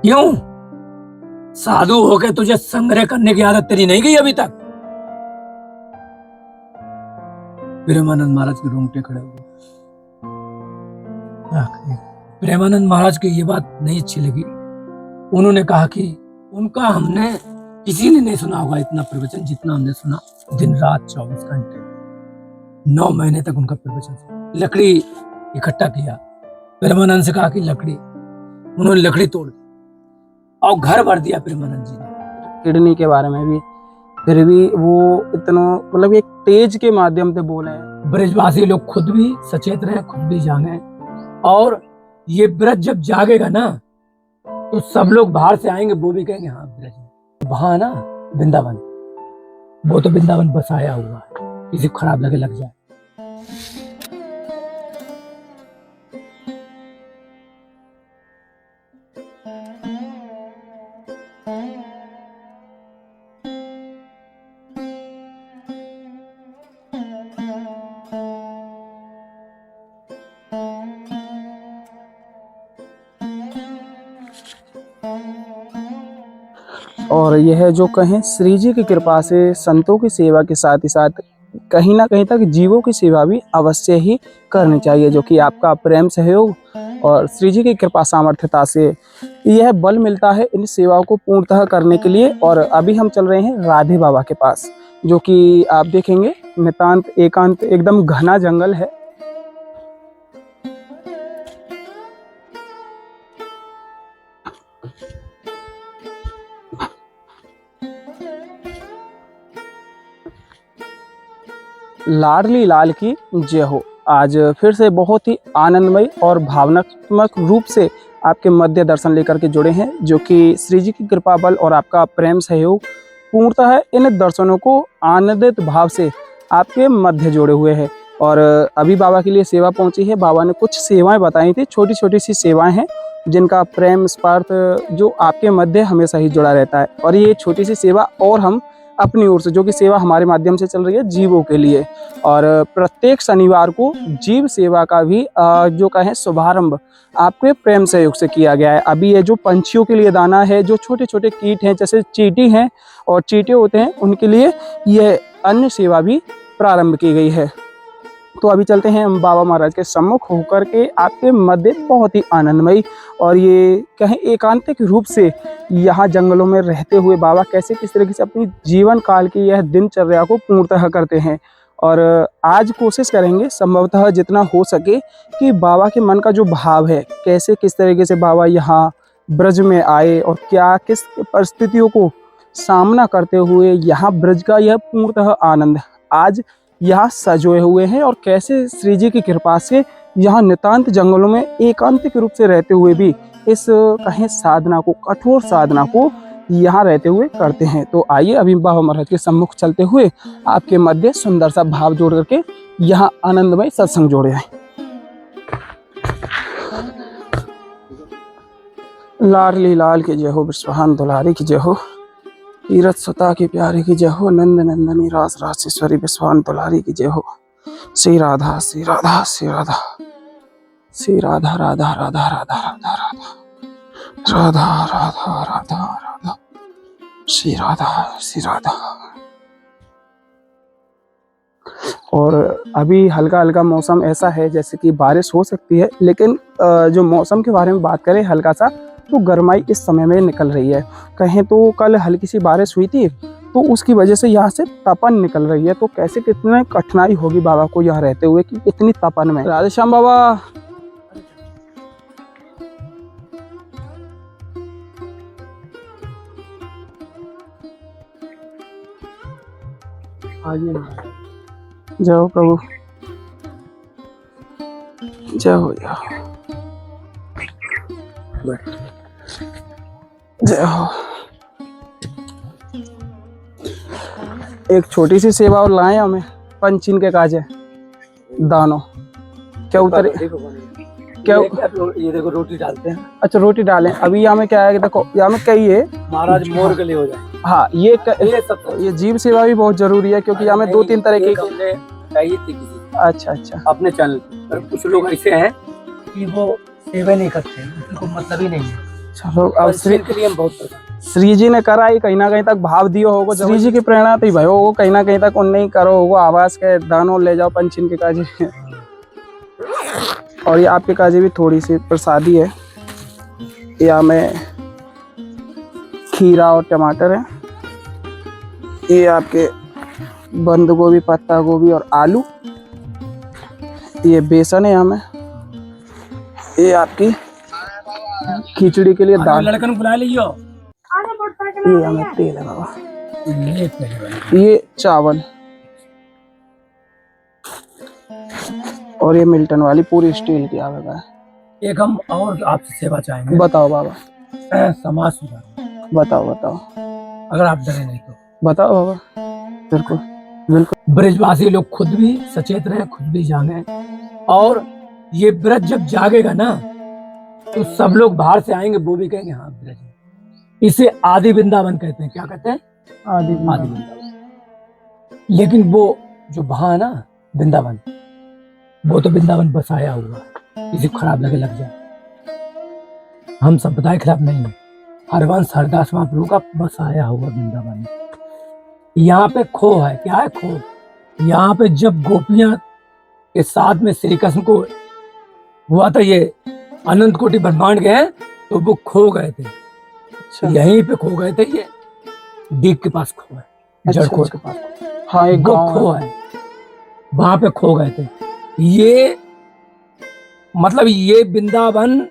क्यों? साधु होके तुझे संग्रह करने की आदत तेरी नहीं गई अभी तक? प्रेमानंद महाराज के रोंगटे खड़े हुए। प्रेमानंद महाराज की ये बात नहीं अच्छी लगी। उन्होंने कहा कि उनका हमने किसी ने नहीं सुना होगा इतना प्रवचन जितना हमने सुना। दिन रात 24 घंटे 9 महीने तक उनका प्रवचन सुना। लकड़ी इकट्ठा किया, प्रेमानंद से कहा कि लकड़ी, उन्होंने लकड़ी तोड़ दी और घर भर दिया प्रेमानंद जी ने। किडनी के बारे में भी, फिर भी वो इतना मतलब एक तेज के माध्यम से बोले हैं। ब्रजवासी लोग खुद भी सचेत रहे, खुद भी जागे, और ये ब्रज जब जागेगा ना तो सब लोग बाहर से आएंगे, वो भी कहेंगे हाँ ब्रज। वहां ना वृंदावन, वो तो वृंदावन बसाया हुआ है, किसी को खराब लगे लग जाए। और यह जो कहें श्री जी की कृपा से संतों की सेवा के साथ ही साथ कहीं ना कहीं तक जीवों की सेवा भी अवश्य ही करनी चाहिए, जो कि आपका प्रेम सहयोग और श्री जी की कृपा सामर्थ्यता से यह बल मिलता है इन सेवाओं को पूर्णतः करने के लिए। और अभी हम चल रहे हैं राधे बाबा के पास, जो कि आप देखेंगे नितांत एकांत एकदम घना जंगल है। लाडली लाल की जय हो। आज फिर से बहुत ही आनंदमय और भावनात्मक रूप से आपके मध्य दर्शन लेकर के जुड़े हैं, जो कि श्री जी की कृपा बल और आपका प्रेम सहयोग पूर्णतः इन दर्शनों को आनंदित भाव से आपके मध्य जोड़े हुए हैं। और अभी बाबा के लिए सेवा पहुंची है। बाबा ने कुछ सेवाएं बताई थी, छोटी छोटी सी सेवाएं हैं जिनका प्रेम स्पर्श जो आपके मध्य हमेशा ही जुड़ा रहता है। और ये छोटी सी सेवा और हम अपनी ओर से, जो कि सेवा हमारे माध्यम से चल रही है जीवों के लिए, और प्रत्येक शनिवार को जीव सेवा का भी जो कहें शुभारंभ आपके प्रेम सहयोग से किया गया है। अभी ये जो पंछियों के लिए दाना है, जो छोटे छोटे कीट हैं जैसे चींटी हैं और चींटे होते हैं, उनके लिए यह अन्य सेवा भी प्रारंभ की गई है। तो अभी चलते हैं हम बाबा महाराज के सम्मुख होकर के आपके मध्य बहुत ही आनंदमयी और ये कहें एकांतिक रूप से यहाँ जंगलों में रहते हुए बाबा कैसे किस तरीके से अपनी जीवन काल की यह दिनचर्या को पूर्णतः करते हैं। और आज कोशिश करेंगे संभवतः जितना हो सके कि बाबा के मन का जो भाव है, कैसे किस तरीके से बाबा यहाँ ब्रज में आए और क्या किस परिस्थितियों को सामना करते हुए यहाँ ब्रज का यह पूर्णतः आनंद आज यहाँ सजोए हुए हैं, और कैसे श्री जी की कृपा से यहाँ नितांत जंगलों में एकांतिक रूप से रहते हुए भी इस कहें साधना को, कठोर साधना को यहाँ रहते हुए करते हैं। तो आइए अभी बाबा महाराज के सम्मुख चलते हुए आपके मध्य सुंदर सा भाव जोड़ करके यहाँ आनंदमय सत्संग जोड़े हैं। लाडली लाल की जय हो, विश्वहान दुलारी की जय हो, तीरथ सुता की प्यारी की जय हो, नंद नंदनी रास रासेश्वरी विश्वान दुलारी की जय हो। श्री राधा श्री राधा श्री राधा श्री राधा राधा राधा राधा राधा राधा राधा राधा राधा राधा श्री राधा श्री राधा। और अभी हल्का हल्का मौसम ऐसा है जैसे कि बारिश हो सकती है, लेकिन जो मौसम के बारे में बात करें हल्का सा, तो गर्माई इस समय में निकल रही है। कहें तो कल हल्की सी बारिश हुई थी, तो उसकी वजह से यहाँ से तपन निकल रही है। तो कैसे कितनी कठिनाई होगी बाबा को यहाँ रहते हुए कि इतनी तपन में। राधे श्याम बाबा। जय हो प्रभु, जय हो जय हो। एक छोटी सी सेवा और लाए हमें, पंचीन के काजे दानों क्या उतरे क्या ये देखो रोटी डालते हैं। अच्छा रोटी डालें। अभी यहाँ में क्या है, देखो यहाँ में कई है महाराज मोर के लिए हो जाए। हाँ ये जीव सेवा भी बहुत जरूरी है, क्योंकि यहाँ में 2-3 तरह की चाहिए थी किसी। अच्छा अपने चैनल पर कुछ लोग ऐसे हैं कि वो सेवा नहीं करते, उनको मतलब ही नहीं है। चलो अब पंचशील के लिए हम बहुत प्रसन्न हैं। श्री जी ने करा ही कहीं ना कहीं तक भाव दियो होगो, श्री जी की प्रेरणा तो भाई होगो कहीं ना कहीं तक उन्हें ही करो होगो, आवास के दानों ले जाओ पंचीन के काजे। और ये आपके काजे भी थोड़ी सी प्रसादी है, या में खीरा और टमाटर है, ये आपके बंद गोभी, पत्ता गोभी और आलू, ये बेसन है हमें, ये आपकी खिचड़ी के लिए दाल, लड़कन बुला लियो। ये हमें तेल है बाबा, ये पहले वाली। ये चावल और ये मिल्टन वाली पूरी स्टील की आवेगा है। एक हम और आपसे सेवा चाहेंगे। बताओ बाबा, समाज सुधार। बताओ बताओ अगर आप डरे नहीं तो बताओ बाबा, बिल्कुल बिल्कुल। ब्रजवासी लोग खुद भी सचेत रहे, खुद भी जागे, और ये ब्रज जब जागेगा ना तो सब लोग बाहर से आएंगे, वो भी कहेंगे हाँ ब्रज है। इसे आदि वृंदावन कहते हैं। क्या कहते हैं? आदि आदि वृंदावन। लेकिन वो जो वहां है ना वृंदावन, वो तो वृंदावन बसाया हुआ, किसी को खराब लगे लग जाए। हम संप्रदाय खिलाफ नहीं है, हरवंश हरदास महाप्रभु का बसाया हुआ वृंदावन। यहाँ पे खो है। क्या है खो? यहाँ पे जब गोपियां के साथ में श्री कृष्ण को हुआ था ये अनंत कोटि ब्रह्मांड गए, तो वो खो गए थे। अच्छा यहीं पे खो गए थे, ये डीग के पास खो है, अच्छा, जड़कोट अच्छा। के पास हाँ एक वो गाँव खो है। है, वहां पे खो गए थे। ये मतलब ये वृंदावन,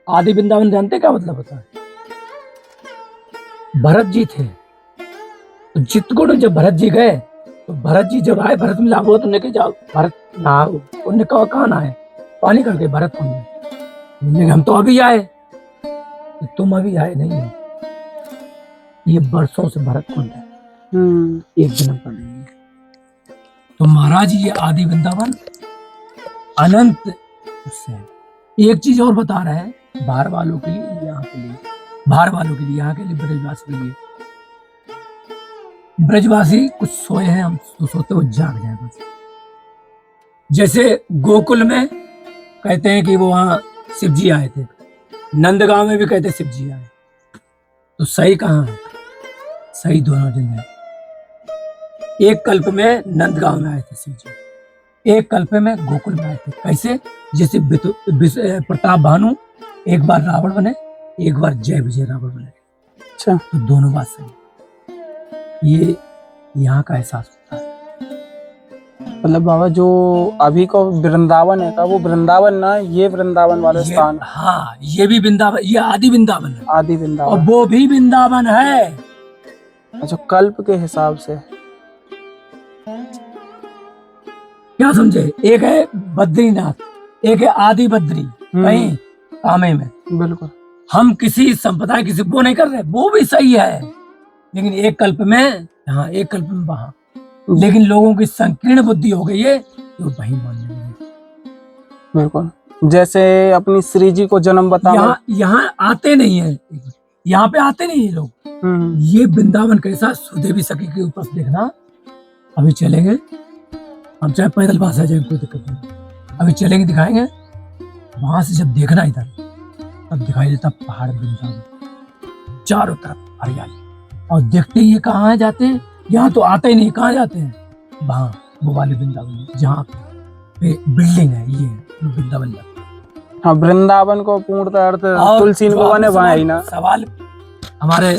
आदि वृंदावन जानते क्या मतलब होता है? भरत जी थे, तो चित्रकूट में जब भरत जी गए, तो भरत जी जब आए, भरत में लागू तो उन्हें जाओ भरत नहाओ, उन्हें कहा कहाँ नहाए, पानी करके भरत कुंड में। उन्होंने कहा, हम तो अभी आए। तो तुम अभी आए नहीं हो, ये बरसों से भरत कुंड है, एक जन्म का नहीं है। तो महाराज ये आदि वृंदावन अनंत उससे है। एक चीज और बता रहे हैं बाहर वालों के लिए, यहाँ के लिए, बाहर वालों के लिए, यहाँ के लिए, ब्रजवासी के लिए। ब्रजवासी कुछ सोए हैं, हम तो सोते वो जाग जाए बस। जैसे गोकुल में कहते हैं कि वो वहां शिव जी आए थे, नंदगांव में भी कहते हैं शिव जी आए, तो सही कहाँ है? सही दोनों जगह है। एक कल्प में नंदगांव में आए थे शिव जी, एक कल्प में गोकुल में आए थे। कैसे? जैसे प्रताप भानु एक बार रावण बने, एक बार जय विजय रावण बने। अच्छा, तो दोनों बात सही। ये यहाँ का एहसास होता है। मतलब बाबा जो अभी को वृंदावन है का, वो वृंदावन ना, ये वृंदावन वाला स्थान, हाँ ये भी वृंदावन, ये आदि वृंदावन है, आदि और वृंदावन। वो भी वृंदावन है। अच्छा, कल्प के हिसाब से क्या समझे? एक है बद्रीनाथ, एक है आदि बद्री, कहीं कामे में। बिल्कुल। हम किसी संप्रदाय किसी वो नहीं कर रहे, वो भी सही है, लेकिन एक कल्प में यहाँ, एक कल्प में वहां। लेकिन लोगों की संकीर्ण बुद्धि हो गई है, तो वही मानने लगे। बिल्कुल, जैसे अपनी श्री जी को जन्म बताओ, यहाँ आते नहीं है, यहाँ पे आते नहीं है लोग। ये वृंदावन कैसा, सुदेवी सखी के ऊपर देखना। अभी चलेंगे हम, चाहे पैदल पास आ जाए, कोई दिक्कत नहीं। अभी चलेंगे, दिखाएंगे। वहां से जब देखना इधर, तब दिखाई देता पहाड़ वृंदावन, चारों तरफ हरियाली। और देखते ही ये कहाँ जाते हैं, यहाँ तो आते ही नहीं, कहाँ जाते हैं? वहां वो वाले वृंदावन, जहाँ पे बिल्डिंग है, ये वृंदावन जाते हैं। हाँ, वृंदावन को पूर्णतः अर्थ और तुलसी भगवान है वहाँ ही ना। सवाल हमारे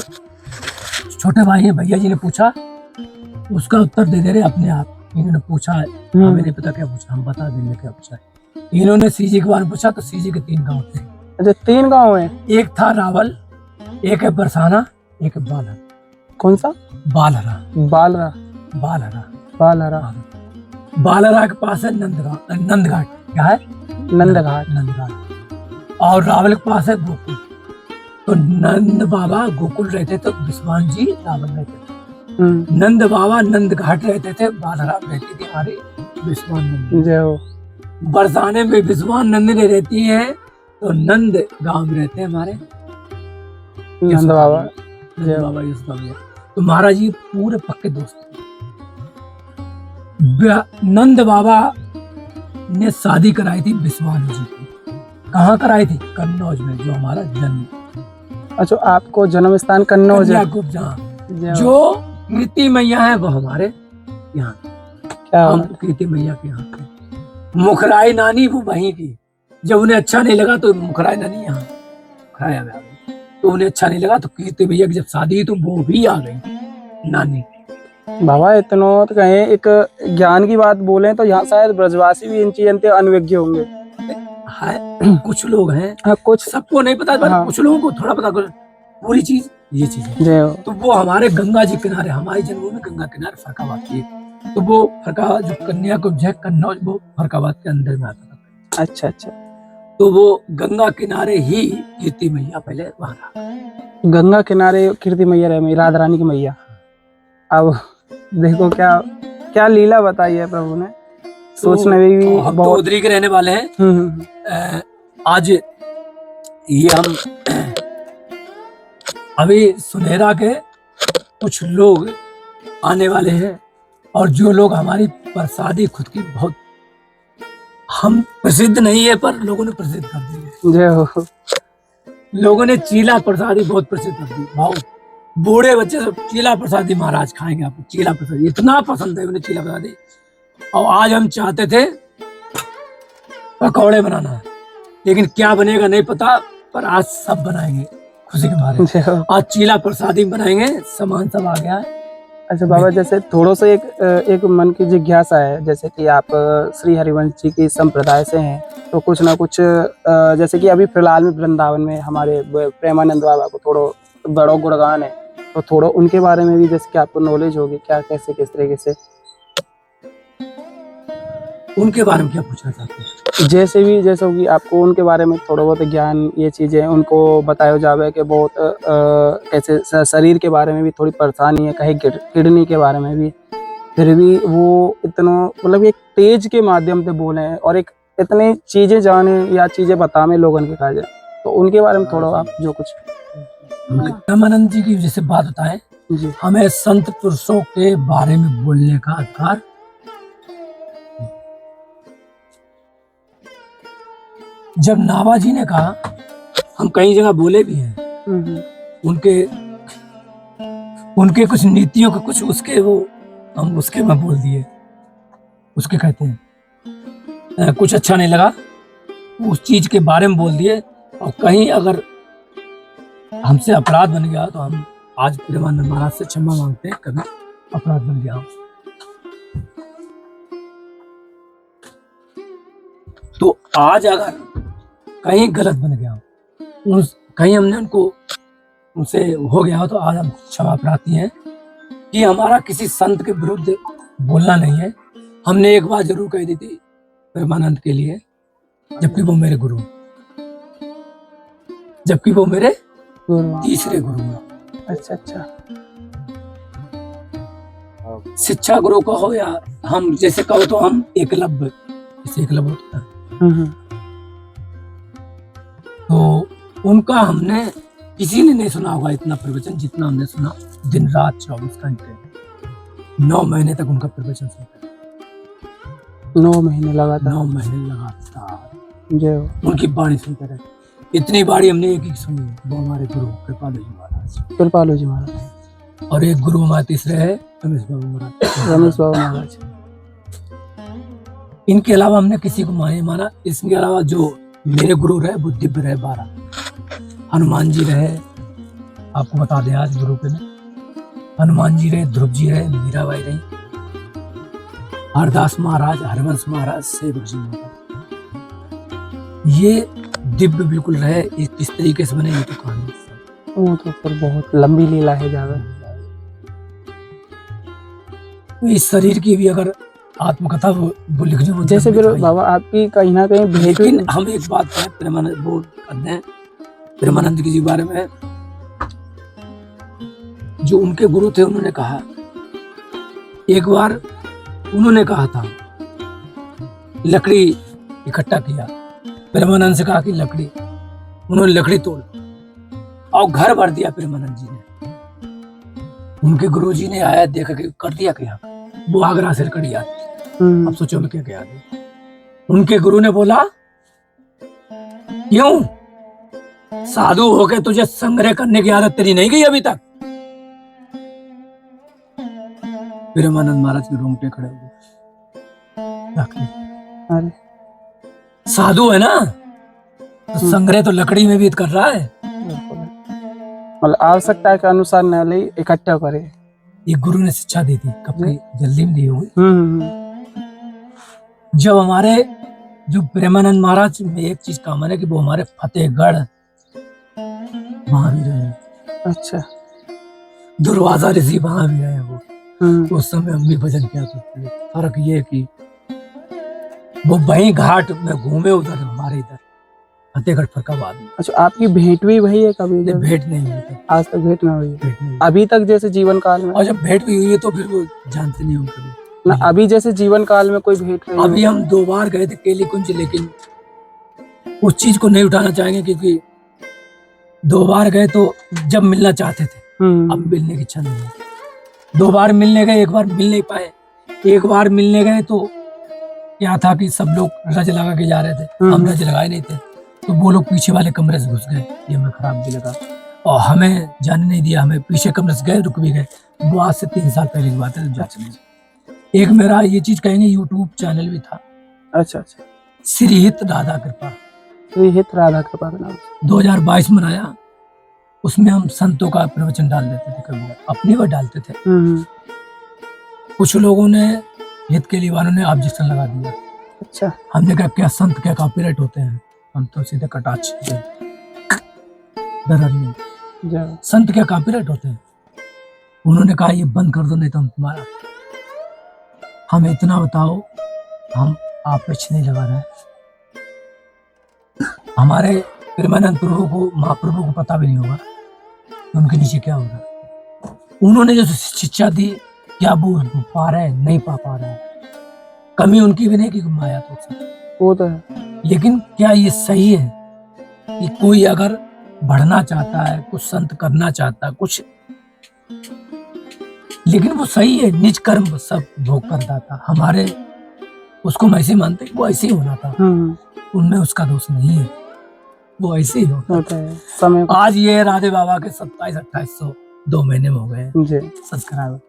छोटे भाई हैं, भैया जी ने पूछा, उसका उत्तर दे दे रहे अपने आप। इन्होंने पूछा, हमें नहीं पता क्या पूछा, हम बता देंगे क्या पूछा है। इन्होंने सीजी के बारे में पूछा, तो सीजी के 3 गांव थे। अच्छा, 3 गांव हैं। एक था रावल, एक है बरसाना, एक है बालहरा। कौन सा? बालहरा। बालरा। बालहरा। बालरा। बालहरा के पास है नंदघाट। क्या है? नंदघाट। नंदघाट। और रावल के पास है गोकुल। तो नंद बाबा गोकुल रहते, तो विश्वान जी रावल रहते थे। नंद बाबा नंद घाट रहते थे, बालहरा रहती थी हमारी विश्वान नंद। जय हो। बरसाने में विश्वान नंदिनी रहती है, तो नंद गांव में रहते हैं हमारे नंद बाबा। जय बाबा यशोदा भैया। तो महाराज जी पूरे पक्के दोस्त थे। नंद बाबा ने शादी कराई थी विश्वान जी की। कहाँ कराई थी? कन्नौज में, जो हमारा जन्म अच्छा, आपको जन्म स्थान कन्नौज है? कन्याकुब्ज जहाँ जो कीर्ति मैया है वो हमारे यहाँ, क्या हम कीर्ति मैया के यहाँ पे। मुखराई नानी वो वहीं की, जब उन्हें अच्छा नहीं लगा तो मुखराई नानी यहाँ मुखराया में आ गई, तो उन्हें अच्छा नहीं लगा तो कीर्ति मैया की जब शादी हुई तो वो भी आ गई नानी। बाबा इतना तो कहें, एक ज्ञान की बात बोले तो यहाँ शायद ब्रजवासी भी इन चीजों से अनभिज्ञ होंगे। है कुछ लोग हैं, हाँ, कुछ सबको नहीं पता, पर हाँ। कुछ लोगों को थोड़ा पता, पूरी चीज ये चीज है। जय हो। तो वो हमारे गंगा जी किनारे, हमारी जन्मभूमि गंगा किनारे फरकाबाद की है, तो वो फरकाबाद जो कन्याकुब्ज है कन्नौज वो फरकाबाद के अंदर में आता था। अच्छा अच्छा, तो वो गंगा किनारे ही कीर्ति मैया पहले वहां रहा। गंगा किनारे कीर्ति मैया रहे, राधा रानी की मैया। अब देखो क्या क्या लीला बताई है प्रभु ने, सोचने में भी हम तो बहुत। उधरी के रहने वाले हैं। आज ये हम अभी सुनहरा के कुछ लोग आने वाले हैं, और जो लोग हमारी प्रसादी खुद की बहुत, हम प्रसिद्ध नहीं है पर लोगों ने प्रसिद्ध कर दी है। जय हो। लोगों ने चीला प्रसादी बहुत प्रसिद्ध कर दी, बहुत बूढ़े बच्चे सब चीला प्रसादी महाराज खाएंगे, आपको चीला प्रसादी इतना पसंद है उन्हें चीला प्रसादी। और आज हम चाहते थे पकौड़े बनाना, लेकिन क्या बनेगा नहीं पता, पर आज सब बनाएंगे खुशी के मारे। जय हो। आज चीला प्रसादी बनाएंगे, सामान सब आ गया है। अच्छा बाबा, जैसे थोड़ा सा एक मन की जिज्ञासा है, जैसे कि आप श्री हरिवंश जी की संप्रदाय से हैं, तो कुछ ना कुछ जैसे कि अभी फिलहाल में वृंदावन में हमारे प्रेमानंद बाबा को थोड़ा बड़ो गुणगान है, तो थोड़ा उनके बारे में भी जैसे कि आपको नॉलेज होगी, क्या कैसे किस तरीके से उनके बारे में क्या पूछना चाहते हैं? जैसे कि आपको उनके बारे में थोड़ा बहुत ज्ञान, ये चीजें उनको बताया जावे कि बहुत कैसे शरीर के बारे में भी थोड़ी परेशानी है, कहीं किडनी के बारे में भी, फिर भी वो इतना मतलब एक तेज के माध्यम से बोले हैं और एक इतनी चीजें जाने या चीजें बताने लोगों के काज है, तो उनके बारे में थोड़ा आप जो कुछ। रामानंद जी की जैसे बात बताएं जी। हमें संत पुरुषों के बारे में बोलने का अधिकार, जब नाभा जी ने कहा, हम कई जगह बोले भी हैं, उनके कुछ नीतियों के कुछ उसके वो हम उसके में बोल दिए, उसके कहते हैं कुछ अच्छा नहीं लगा, उस चीज के बारे में बोल दिए, और कहीं अगर हमसे अपराध बन गया तो हम आज प्रेमानंद महाराज से क्षमा मांगते हैं, कभी अपराध बन गया तो आज अगर कहीं गलत बन गया, कहीं हमने उनसे हो गया हो, तो आज हम क्षमा प्रार्थी हैं कि हमारा किसी संत के विरुद्ध बोलना नहीं है। हमने एक बात जरूर कही दी थी प्रेमानंद के लिए, जबकि वो मेरे गुरु, जबकि वो मेरे तीसरे गुरु हैं। अच्छा अच्छा, शिक्षा गुरु कहो या हम जैसे कहो तो हम एकलव्य, जैसे एकलव्य होता है, तो उनका हमने किसी ने नहीं सुना होगा इतना प्रवचन जितना हमने सुना। दिन रात 24 घंटे 9 महीने तक उनका प्रवचन सुनते, 9 महीने लगातार। 9 महीने लगातार जय हो। उनकी बाणी सुनते रहे। इतनी बाणी हमने एक ही सुनी, वो हमारे गुरु कृपालु जी महाराज, कृपालु जी महाराज, और एक गुरु हमारे तीसरे है रमेश बाबू महाराज, रमेश बाबू महाराज। इनके अलावा हमने किसी को माना। इसके अलावा जो मेरे गुरु रहे वो दिव्य रहे 12, हनुमान जी रहे, आपको बता दें आज गुरु पे में हनुमान जी रहे, ध्रुव जी रहे, मीराबाई रही, हरदास महाराज, हरवंश महाराज, सेवक जी महाराज, ये दिव्य बिल्कुल रहे। किस तरीके से बने ये तो कहानी, वो तो पर बहुत लंबी लीला है ज्यादा। तो इस शरीर की भी अगर आत्मकथा वो लिखनी हो, जैसे फिर बाबा आपकी कहीं ना कहीं भेंट। लेकिन हम एक बात है प्रेमानंद वो करते हैं प्रेमानंद जी के बारे में, जो उनके गुरु थे उन्होंने कहा, एक बार उन्होंने कहा था लकड़ी इकट्ठा किया, प्रेमानंद से कहा कि लकड़ी, उन्होंने लकड़ी तोड़ और घर भर दिया प्रेमानंद जी ने। उनके गुरु जी ने आया, देखा कि कर दिया क्या, वो आगरा से लकड़ी आती। अब सोचो मैं क्या कहा। उनके गुरु ने बोला क्यों, साधु होके तुझे संग्रह करने की आदत तेरी नहीं गई अभी तक? प्रेमानंद महाराज के रोंगटे खड़े हो गए। अरे साधु है ना, तो संग्रह तो लकड़ी में भी कर रहा है। बिल्कुल। मतलब आवश्यकता के अनुसार नाली इकट्ठा करे। ये गुरु ने शिक्षा दी थी, कभी जल्दी में दी होगी। हम्म। जब हमारे जो प्रेमानंद महाराज में एक चीज कॉमन है कि वो हमारे फतेहगढ़ वहां भी रहे। अच्छा। दुर्वासा ऋषि वहां भी रहे वो। उस समय हम भी भजन किया करते थे। फर्क ये है कि वो वहीं घाट में घूमे, उधर हमारे इधर फतेहगढ़ फरकाबाद में। अच्छा, आपकी भेंट भी वही है कभी? नहीं, भेंट नहीं हुई थी आज तक, भेंट ना हुई? भेंट नहीं। अभी तक जैसे जीवन काल में? और जब भेंट भी हुई है तो फिर वो जानते नहीं होंगे ना, अभी जैसे जीवन काल में कोई भेंट नहीं? अभी हम 2 बार गए थे केली कुंज, लेकिन उस चीज को नहीं उठाना चाहेंगे क्योंकि 2 बार गए तो जब मिलना चाहते थे, अब मिलने की इच्छा नहीं है। 2 बार मिलने गए, 1 बार मिल नहीं पाए। 1 बार मिलने गए तो क्या था कि सब लोग रज लगा के जा रहे थे, हम रज लगाए नहीं थे, तो वो लोग पीछे वाले कमरे से घुस गए। ये हमें खराब भी लगा और हमें जाने नहीं दिया। हमें पीछे कमरे से गए, रुक भी गए। वो आज से 3 साल पहले की बात है। जा चले। एक मेरा ये चीज कहेंगे यूट्यूब चैनल भी था। अच्छा अच्छा। श्रीहित राधा कृपा, श्रीहित राधा कृपा के नाम से 2022 में आया। उसमें हम संतों का प्रवचन डाल देते थे, कभी अपनी बार डालते थे। कुछ लोगों ने, हित के लिए वालों ने ऑब्जेक्शन लगा दिया। अच्छा। हमने कहा क्या संत क्या कॉपीराइट होते हैं? हम तो सीधे कटाक्ष डर नहीं, संत क्या कॉपीराइट होते हैं? उन्होंने कहा ये बंद कर दो नहीं तो हम तुम्हारा, हमें इतना बताओ, हम आपेक्ष नहीं लगा रहे हैं। हमारे प्रेमानंद प्रभु को, महाप्रभु को पता भी नहीं होगा उनके नीचे क्या हो रहा है। उन्होंने जो शिक्षा दी, क्या वो पा रहे हैं? नहीं पा रहे हैं। कमी उनकी भी नहीं कि माया तो वो तो है, लेकिन क्या ये सही है कि कोई अगर बढ़ना चाहता है, कुछ संत करना चाहता है कुछ, लेकिन वो सही है, निज कर्म सब भोग करता था। हमारे उसको हम ऐसे मानते कि वो ऐसे ही होना था, उनमें उसका दोष नहीं है, वो ऐसे ही होता है। समय आज ये राधे बाबा के 2700-2800 2 महीने में हो गए सब्सक्राइबर।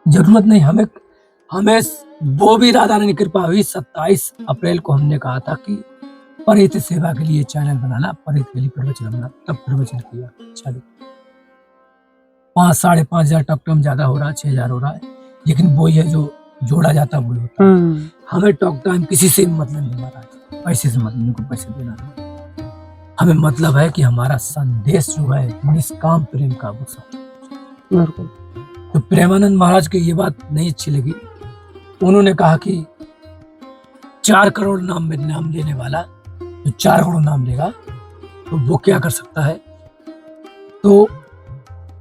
जरूरत नहीं हमें वो भी राधा रानी कृपा हुई। 27 अप्रैल को हमने कहा था कि परित सेवा के लिए चैनल बनाना, परित के लिए प्रवचन बनाना, तब प्रवचन किया। चलो 5-5.5 हजार टॉक टाइम ज्यादा हो रहा है, 6,000 हो रहा है, लेकिन वो है जो जोड़ा जाता है वो होता है। हमें टॉक टाइम किसी से मतलब नहीं, हमारा पैसे से मतलब नहीं, को पैसे देना नहीं। हमें मतलब है कि हमारा संदेश जो है निष्काम प्रेम का, वो सब। तो प्रेमानंद महाराज की ये बात नहीं अच्छी लगी। उन्होंने कहा कि 4 करोड़ नाम लेने वाला जो 4 करोड़ नाम लेगा तो वो क्या कर सकता है? तो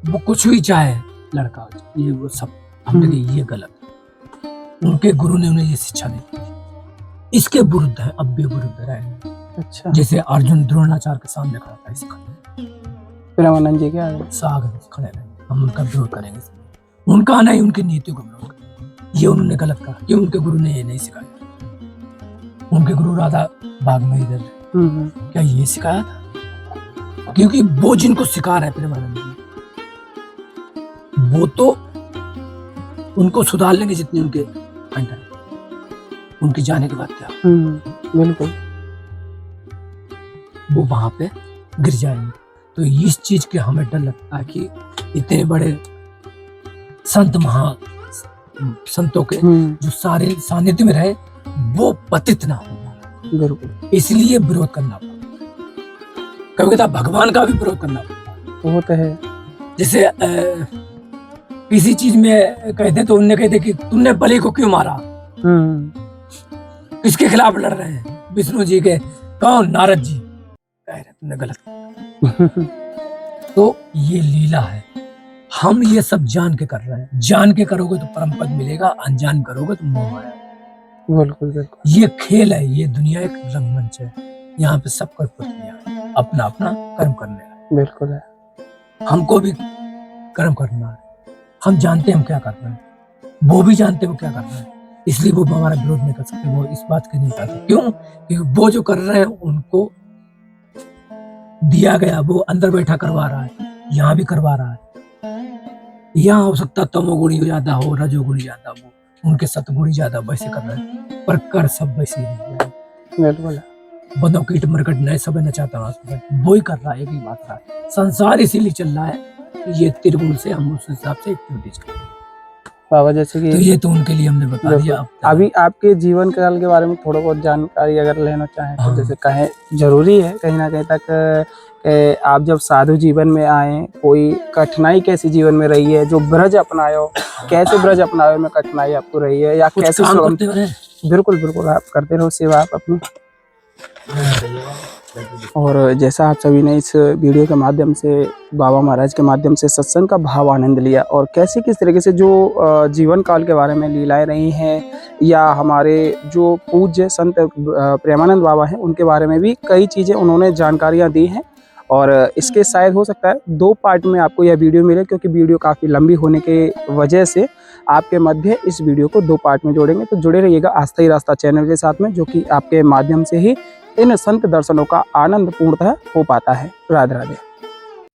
वो कुछ भी चाहे, लड़का ये वो सब। हमने कहा ये गलत है। उनके गुरु ने उन्हें ये शिक्षा दी, इसके विरुद्ध है, अब भी विरुद्ध रहेंगे। अच्छा। जैसे अर्जुन द्रोणाचार्य के सामने खड़ा था, इस प्रेमानंद जी क्या साग खड़े रहे, हम उनका विरोध करेंगे। उनका नहीं, उनकी नीति को विरोध करेंगे। ये उन्होंने गलत कहा कि उनके गुरु ने ये नहीं सिखाया। उनके गुरु राधा बाग में इधर क्या ये सिखाया था? क्योंकि वो जिनको सिखा रहे प्रेमानंद जी, वो तो उनको सुधार लेंगे जितने उनके अंडर, उनके जाने के बाद क्या बिल्कुल वो वहां पे गिर जाएंगे। तो इस चीज के हमें डर लगता है कि इतने बड़े संत संतों के जो सारे सानिध्य में रहे वो पतित ना हो। बिल्कुल, इसलिए विरोध करना पड़ता। कभी कभी भगवान का भी विरोध करना पड़ता। वो तो है। जैसे किसी चीज में कहते तो उनने कहते कि तुमने बलि को क्यों मारा? किसके खिलाफ लड़ रहे हैं? विष्णु जी के। कौन? नारद जी। कह रहे तुमने गलत। तो ये लीला है, हम ये सब जान के कर रहे हैं। जान के करोगे तो परम पद मिलेगा, अनजान करोगे तो मोह माया। बिल्कुल बिल्कुल। ये खेल है, ये दुनिया एक रंगमंच है, यहाँ पे सब कर्म अपना अपना कर्म करने है। बिल्कुल है। हमको भी कर्म करना है, हम जानते हैं हम क्या कर रहे हैं, वो भी जानते हैं वो क्या कर रहे हैं, इसलिए वो हमारा विरोध नहीं कर सकते। वो इस बात के नहीं करते। क्यों? क्योंकि वो जो कर रहे हैं उनको दिया गया वो अंदर बैठा करवा रहा है, यहाँ भी करवा रहा है। यहाँ हो सकता तमोगुणी ज्यादा हो, रजोगुणी ज्यादा हो, उनके सतगुणी ज्यादा, वैसे कर रहे हैं, पर कर सब वैसे ही रह रहे हैं। बिल्कुल। बंदों कीट मरकट नए सब नचाता वो ही कर रहा है, एक ही बात रहा है। संसार इसीलिए चल रहा है कि ये त्रिगुण से हम उस हिसाब से एक्टिविटीज करें। बाबा जैसे कि तो ये तो उनके लिए हमने बता दिया। अभी आपके जीवन काल के बारे में थोड़ा बहुत जानकारी अगर लेना चाहें तो हाँ। जैसे कहें जरूरी है कहीं ना कहीं तक आप जब साधु जीवन में आए, कोई कठिनाई कैसी जीवन में रही है, जो ब्रज अपनाए हो, कैसे ब्रज अपनाए में कठिनाई आपको रही है, या कुछ कैसे काम करते रहे। बिल्कुल बिल्कुल, आप करते रहो सेवा आप अपनी। और जैसा आप सभी ने इस वीडियो के माध्यम से, बाबा महाराज के माध्यम से सत्संग का भाव आनंद लिया, और कैसे किस तरीके से जो जीवन काल के बारे में लीलाएं रही हैं, या हमारे जो पूज्य संत प्रेमानंद बाबा हैं उनके बारे में भी कई चीज़ें उन्होंने जानकारियां दी हैं। और इसके शायद हो सकता है 2 पार्ट में आपको यह वीडियो मिले, क्योंकि वीडियो काफ़ी लंबी होने के वजह से आपके मध्य इस वीडियो को 2 पार्ट में जोड़ेंगे। तो जुड़े रहिएगा आस्था ही रास्ता चैनल के साथ में, जो कि आपके माध्यम से ही इन संत दर्शनों का आनंद पूर्णतः हो पाता है। राधे राधे।